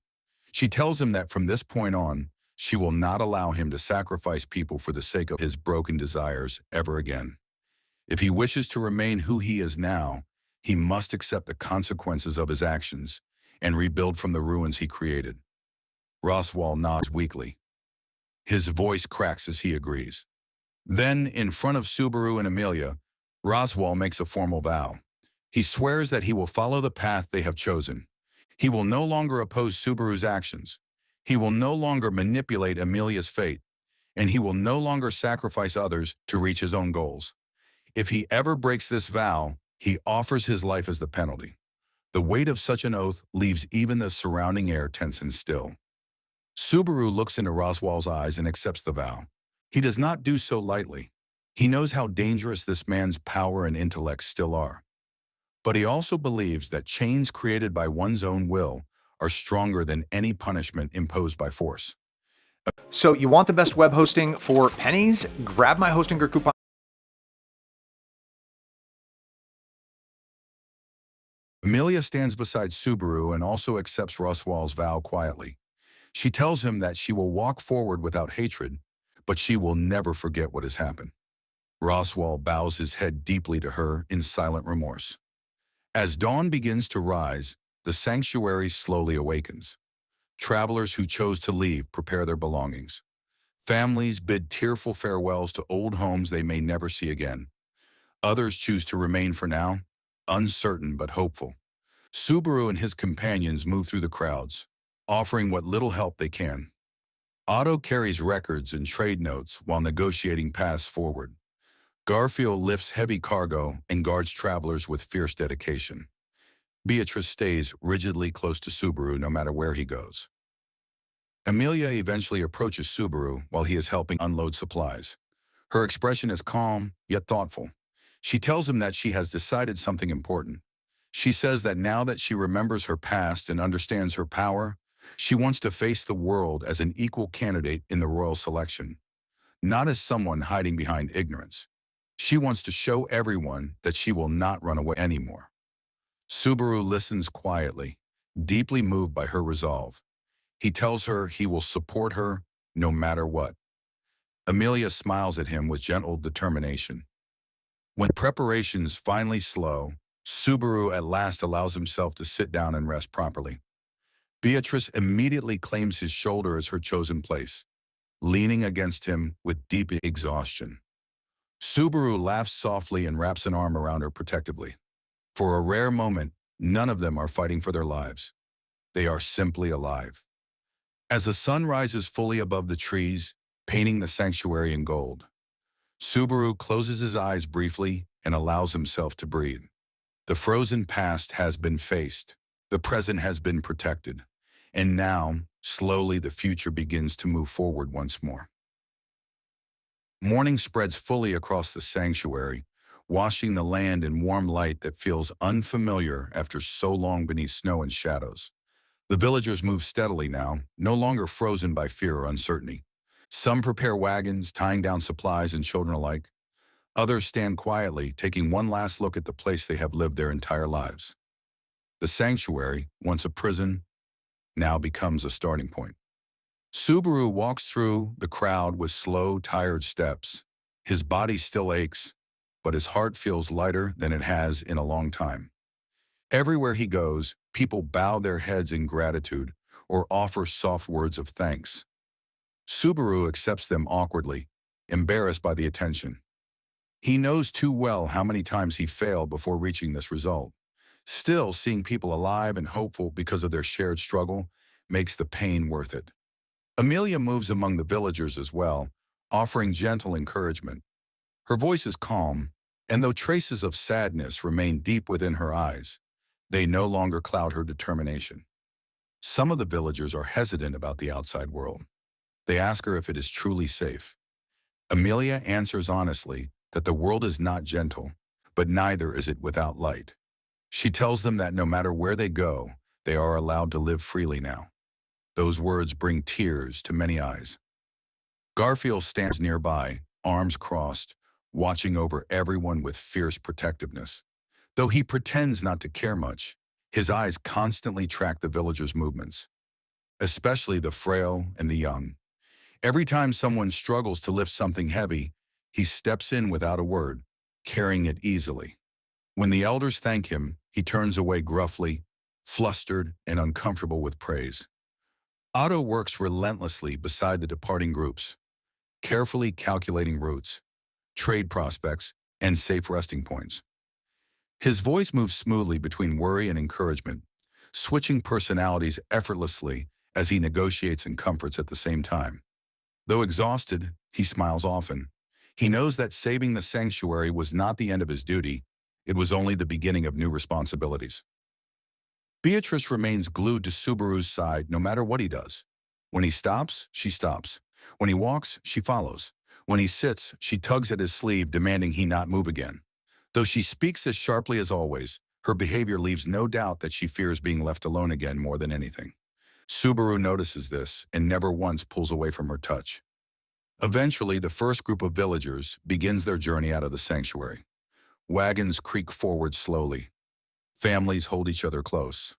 She tells him that from this point on, she will not allow him to sacrifice people for the sake of his broken desires ever again. If he wishes to remain who he is now, he must accept the consequences of his actions and rebuild from the ruins he created. Roswaal nods weakly. His voice cracks as he agrees. Then, in front of Subaru and Emilia, Roswaal makes a formal vow. He swears that he will follow the path they have chosen. He will no longer oppose Subaru's actions. He will no longer manipulate Emilia's fate, and he will no longer sacrifice others to reach his own goals. If he ever breaks this vow, he offers his life as the penalty. The weight of such an oath leaves even the surrounding air tense and still. Subaru looks into Roswaal's eyes and accepts the vow. He does not do so lightly. He knows how dangerous this man's power and intellect still are. But he also believes that chains created by one's own will are stronger than any punishment imposed by force. So you want the best web hosting for pennies? Grab my Hostinger coupon. Emilia stands beside Subaru and also accepts Roswaal's vow quietly. She tells him that she will walk forward without hatred, but she will never forget what has happened. Roswaal bows his head deeply to her in silent remorse. As dawn begins to rise, the sanctuary slowly awakens. Travelers who chose to leave prepare their belongings. Families bid tearful farewells to old homes they may never see again. Others choose to remain for now, uncertain but hopeful. Subaru and his companions move through the crowds, offering what little help they can. Otto carries records and trade notes while negotiating paths forward. Garfield lifts heavy cargo and guards travelers with fierce dedication. Beatrice stays rigidly close to Subaru no matter where he goes. Emilia eventually approaches Subaru while he is helping unload supplies. Her expression is calm, yet thoughtful. She tells him that she has decided something important. She says that now that she remembers her past and understands her power, she wants to face the world as an equal candidate in the royal selection, not as someone hiding behind ignorance. She wants to show everyone that she will not run away anymore. Subaru listens quietly, deeply moved by her resolve. He tells her he will support her no matter what. Emilia smiles at him with gentle determination. When preparations finally slow, Subaru at last allows himself to sit down and rest properly. Beatrice immediately claims his shoulder as her chosen place, leaning against him with deep exhaustion. Subaru laughs softly and wraps an arm around her protectively. For a rare moment, none of them are fighting for their lives. They are simply alive. As the sun rises fully above the trees, painting the sanctuary in gold, Subaru closes his eyes briefly and allows himself to breathe. The frozen past has been faced, the present has been protected, and now, slowly the future begins to move forward once more. Morning spreads fully across the sanctuary, washing the land in warm light that feels unfamiliar after so long beneath snow and shadows. The villagers move steadily now, no longer frozen by fear or uncertainty. Some prepare wagons, tying down supplies and children alike. Others stand quietly, taking one last look at the place they have lived their entire lives. The sanctuary, once a prison, now becomes a starting point. Subaru walks through the crowd with slow, tired steps. His body still aches, but his heart feels lighter than it has in a long time. Everywhere he goes, people bow their heads in gratitude or offer soft words of thanks. Subaru accepts them awkwardly, embarrassed by the attention. He knows too well how many times he failed before reaching this result. Still, seeing people alive and hopeful because of their shared struggle makes the pain worth it. Emilia moves among the villagers as well, offering gentle encouragement. Her voice is calm, and though traces of sadness remain deep within her eyes, they no longer cloud her determination. Some of the villagers are hesitant about the outside world. They ask her if it is truly safe. Emilia answers honestly that the world is not gentle, but neither is it without light. She tells them that no matter where they go, they are allowed to live freely now. Those words bring tears to many eyes. Garfield stands nearby, arms crossed, watching over everyone with fierce protectiveness. Though he pretends not to care much, his eyes constantly track the villagers' movements, especially the frail and the young. Every time someone struggles to lift something heavy, he steps in without a word, carrying it easily. When the elders thank him, he turns away gruffly, flustered and uncomfortable with praise. Otto works relentlessly beside the departing groups, carefully calculating routes, trade prospects, and safe resting points. His voice moves smoothly between worry and encouragement, switching personalities effortlessly as he negotiates and comforts at the same time. Though exhausted, he smiles often. He knows that saving the sanctuary was not the end of his duty, it was only the beginning of new responsibilities. Beatrice remains glued to Subaru's side no matter what he does. When he stops, she stops. When he walks, she follows. When he sits, she tugs at his sleeve, demanding he not move again. Though she speaks as sharply as always, her behavior leaves no doubt that she fears being left alone again more than anything. Subaru notices this and never once pulls away from her touch. Eventually, the first group of villagers begins their journey out of the sanctuary. Wagons creak forward slowly. Families hold each other close.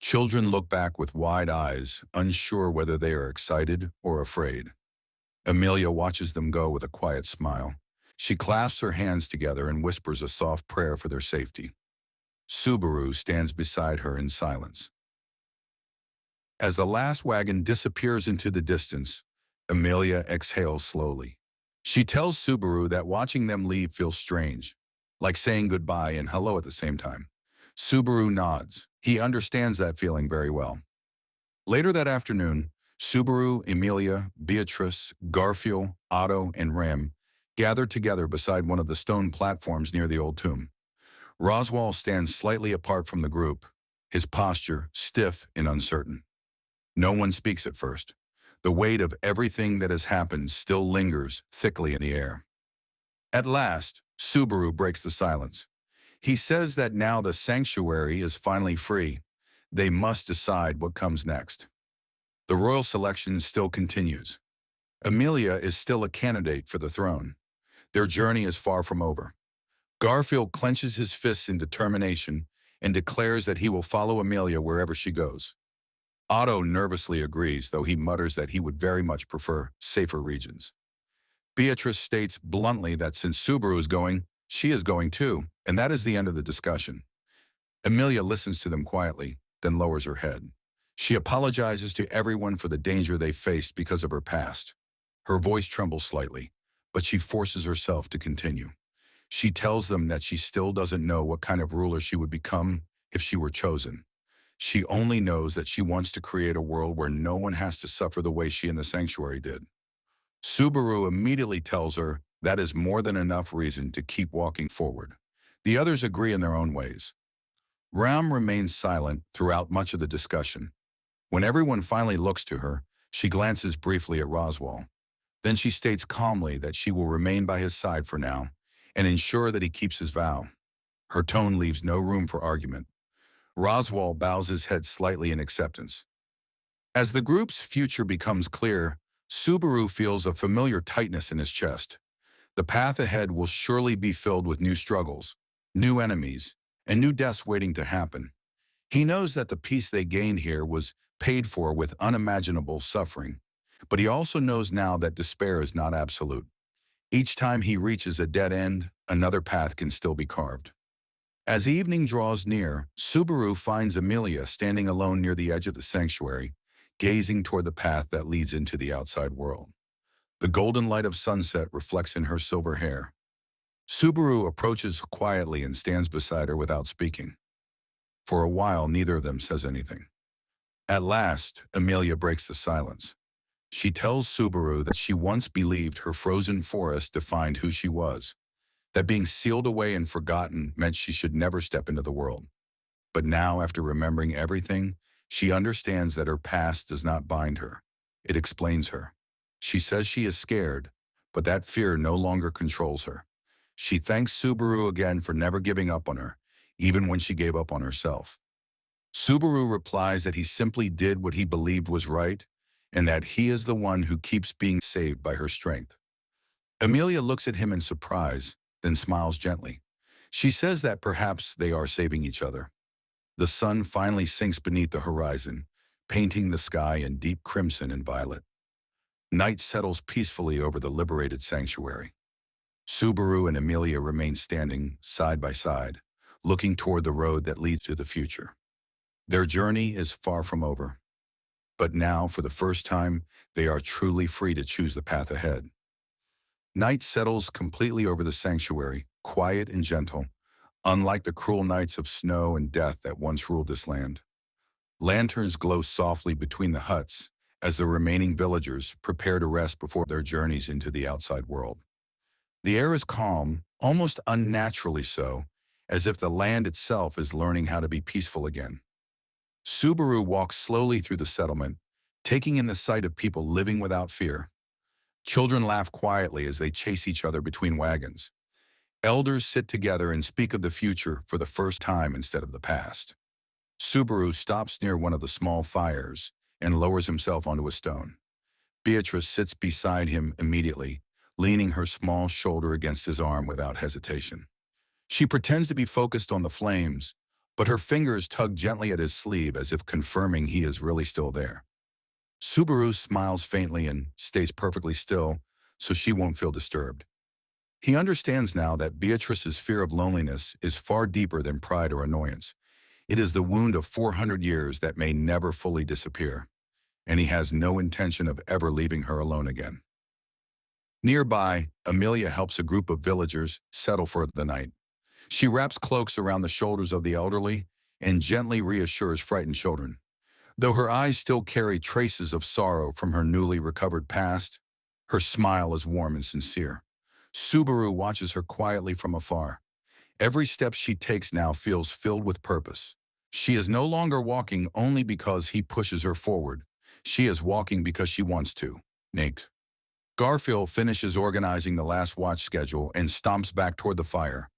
Children look back with wide eyes, unsure whether they are excited or afraid. Emilia watches them go with a quiet smile. She clasps her hands together and whispers a soft prayer for their safety. Subaru stands beside her in silence. As the last wagon disappears into the distance, Emilia exhales slowly. She tells Subaru that watching them leave feels strange, like saying goodbye and hello at the same time. Subaru nods. He understands that feeling very well. Later that afternoon, Subaru, Emilia, Beatrice, Garfield, Otto, and Ram gathered together beside one of the stone platforms near the old tomb. Roswaal stands slightly apart from the group, his posture stiff and uncertain. No one speaks at first. The weight of everything that has happened still lingers thickly in the air. At last, Subaru breaks the silence. He says that now the sanctuary is finally free, they must decide what comes next. The royal selection still continues. Emilia is still a candidate for the throne. Their journey is far from over. Garfield clenches his fists in determination and declares that he will follow Emilia wherever she goes. Otto nervously agrees, though he mutters that he would very much prefer safer regions. Beatrice states bluntly that since Subaru is going, she is going too, and that is the end of the discussion. Emilia listens to them quietly, then lowers her head. She apologizes to everyone for the danger they faced because of her past. Her voice trembles slightly, but she forces herself to continue. She tells them that she still doesn't know what kind of ruler she would become if she were chosen. She only knows that she wants to create a world where no one has to suffer the way she in the sanctuary did. Subaru immediately tells her that is more than enough reason to keep walking forward. The others agree in their own ways. Ram remains silent throughout much of the discussion. When everyone finally looks to her, she glances briefly at Roswaal. Then she states calmly that she will remain by his side for now and ensure that he keeps his vow. Her tone leaves no room for argument. Roswaal bows his head slightly in acceptance. As the group's future becomes clear, Subaru feels a familiar tightness in his chest. The path ahead will surely be filled with new struggles, new enemies, and new deaths waiting to happen. He knows that the peace they gained here was paid for with unimaginable suffering, but he also knows now that despair is not absolute. Each time he reaches a dead end, another path can still be carved. As evening draws near, Subaru finds Emilia standing alone near the edge of the sanctuary, gazing toward the path that leads into the outside world. The golden light of sunset reflects in her silver hair. Subaru approaches quietly and stands beside her without speaking. For a while, neither of them says anything. At last, Emilia breaks the silence. She tells Subaru that she once believed her frozen forest defined who she was, that being sealed away and forgotten meant she should never step into the world. But now, after remembering everything, she understands that her past does not bind her. It explains her. She says she is scared, but that fear no longer controls her. She thanks Subaru again for never giving up on her, even when she gave up on herself. Subaru replies that he simply did what he believed was right, and that he is the one who keeps being saved by her strength. Emilia looks at him in surprise, then smiles gently. She says that perhaps they are saving each other. The sun finally sinks beneath the horizon, painting the sky in deep crimson and violet. Night settles peacefully over the liberated sanctuary. Subaru and Emilia remain standing side by side, looking toward the road that leads to the future. Their journey is far from over. But now, for the first time, they are truly free to choose the path ahead. Night settles completely over the sanctuary, quiet and gentle, unlike the cruel nights of snow and death that once ruled this land. Lanterns glow softly between the huts as the remaining villagers prepare to rest before their journeys into the outside world. The air is calm, almost unnaturally so, as if the land itself is learning how to be peaceful again. Subaru walks slowly through the settlement, taking in the sight of people living without fear. Children laugh quietly as they chase each other between wagons. Elders sit together and speak of the future for the first time instead of the past. Subaru stops near one of the small fires and lowers himself onto a stone. Beatrice sits beside him immediately, leaning her small shoulder against his arm without hesitation. She pretends to be focused on the flames, but her fingers tug gently at his sleeve as if confirming he is really still there. Subaru smiles faintly and stays perfectly still so she won't feel disturbed. He understands now that Beatrice's fear of loneliness is far deeper than pride or annoyance. It is the wound of 400 years that may never fully disappear, and he has no intention of ever leaving her alone again. Nearby, Emilia helps a group of villagers settle for the night. She wraps cloaks around the shoulders of the elderly and gently reassures frightened children. Though her eyes still carry traces of sorrow from her newly recovered past, her smile is warm and sincere. Subaru watches her quietly from afar. Every step she takes now feels filled with purpose. She is no longer walking only because he pushes her forward. She is walking because she wants to. Nate. Garfield finishes organizing the last watch schedule and stomps back toward the fire,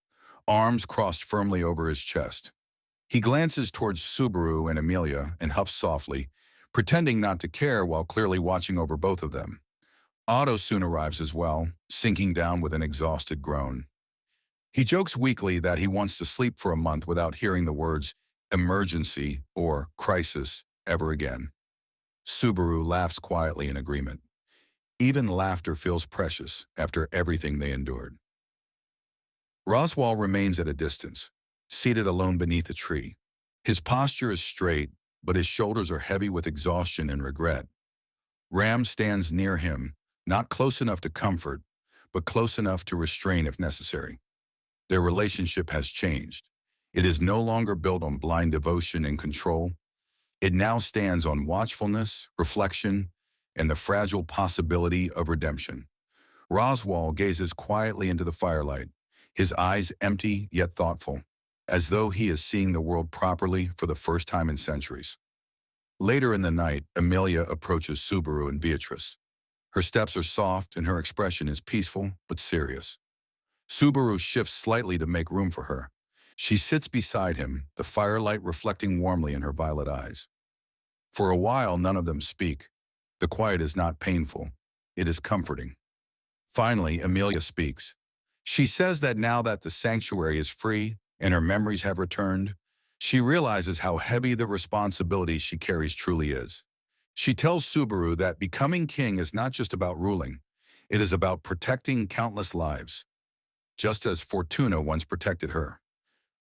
arms crossed firmly over his chest. He glances towards Subaru and Emilia and huffs softly, pretending not to care while clearly watching over both of them. Otto soon arrives as well, sinking down with an exhausted groan. He jokes weakly that he wants to sleep for a month without hearing the words emergency or crisis ever again. Subaru laughs quietly in agreement. Even laughter feels precious after everything they endured. Roswaal remains at a distance, seated alone beneath a tree. His posture is straight, but his shoulders are heavy with exhaustion and regret. Ram stands near him, not close enough to comfort, but close enough to restrain if necessary. Their relationship has changed. It is no longer built on blind devotion and control. It now stands on watchfulness, reflection, and the fragile possibility of redemption. Roswaal gazes quietly into the firelight, his eyes empty yet thoughtful, as though he is seeing the world properly for the first time in centuries. Later in the night, Emilia approaches Subaru and Beatrice. Her steps are soft and her expression is peaceful but serious. Subaru shifts slightly to make room for her. She sits beside him, the firelight reflecting warmly in her violet eyes. For a while, none of them speak. The quiet is not painful. It is comforting. Finally, Emilia speaks. She says that now that the sanctuary is free and her memories have returned, she realizes how heavy the responsibility she carries truly is. She tells Subaru that becoming king is not just about ruling. It is about protecting countless lives, just as Fortuna once protected her.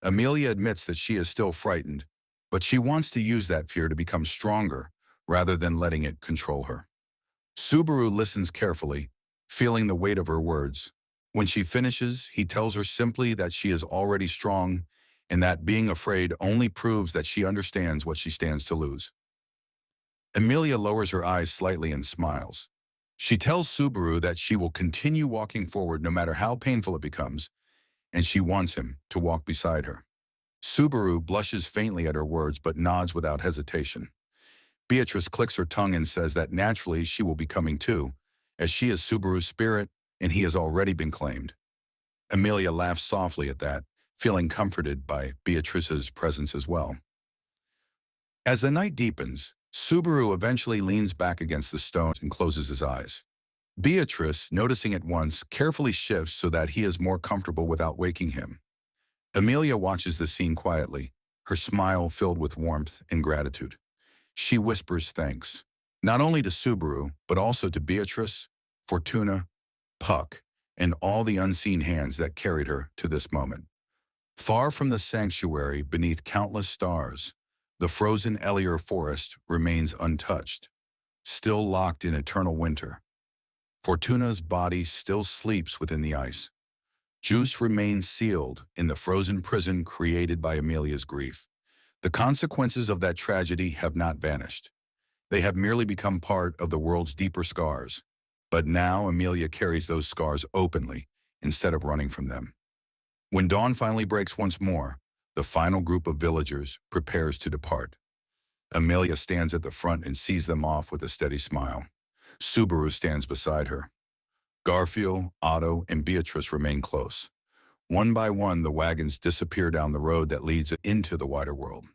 Emilia admits that she is still frightened, but she wants to use that fear to become stronger rather than letting it control her. Subaru listens carefully, feeling the weight of her words. When she finishes, he tells her simply that she is already strong and that being afraid only proves that she understands what she stands to lose. Emilia lowers her eyes slightly and smiles. She tells Subaru that she will continue walking forward no matter how painful it becomes, and she wants him to walk beside her. Subaru blushes faintly at her words but nods without hesitation. Beatrice clicks her tongue and says that naturally she will be coming too, as she is Subaru's spirit and he has already been claimed. Emilia laughs softly at that, feeling comforted by Beatrice's presence as well. As the night deepens, Subaru eventually leans back against the stone and closes his eyes. Beatrice, noticing at once, carefully shifts so that he is more comfortable without waking him. Emilia watches the scene quietly, her smile filled with warmth and gratitude. She whispers thanks, not only to Subaru, but also to Beatrice, Fortuna, Puck, and all the unseen hands that carried her to this moment. Far from the sanctuary, beneath countless stars, the frozen Elior forest remains untouched, still locked in eternal winter. Fortuna's body still sleeps within the ice. Geuse remains sealed in the frozen prison created by Emilia's grief. The consequences of that tragedy have not vanished. They have merely become part of the world's deeper scars. But now Emilia carries those scars openly instead of running from them. When dawn finally breaks once more, the final group of villagers prepares to depart. Emilia stands at the front and sees them off with a steady smile. Subaru stands beside her. Garfield, Otto, and Beatrice remain close. One by one, the wagons disappear down the road that leads into the wider world.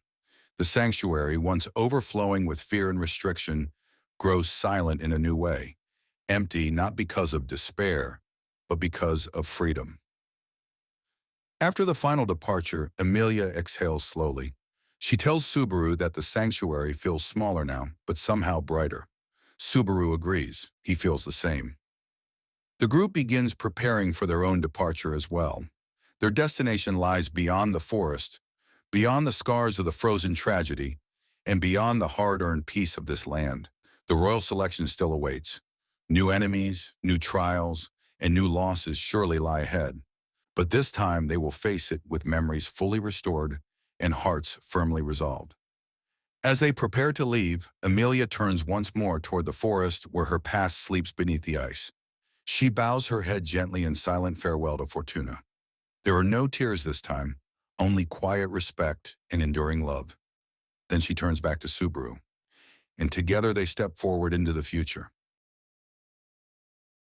The sanctuary, once overflowing with fear and restriction, grows silent in a new way, empty not because of despair, but because of freedom. After the final departure, Emilia exhales slowly. She tells Subaru that the sanctuary feels smaller now, but somehow brighter. Subaru agrees. He feels the same. The group begins preparing for their own departure as well. Their destination lies beyond the forest, beyond the scars of the frozen tragedy, and beyond the hard-earned peace of this land. The royal selection still awaits. New enemies, new trials, and new losses surely lie ahead. But this time they will face it with memories fully restored and hearts firmly resolved. As they prepare to leave, Emilia turns once more toward the forest where her past sleeps beneath the ice. She bows her head gently in silent farewell to Fortuna. There are no tears this time, only quiet respect and enduring love. Then she turns back to Subaru, and together they step forward into the future.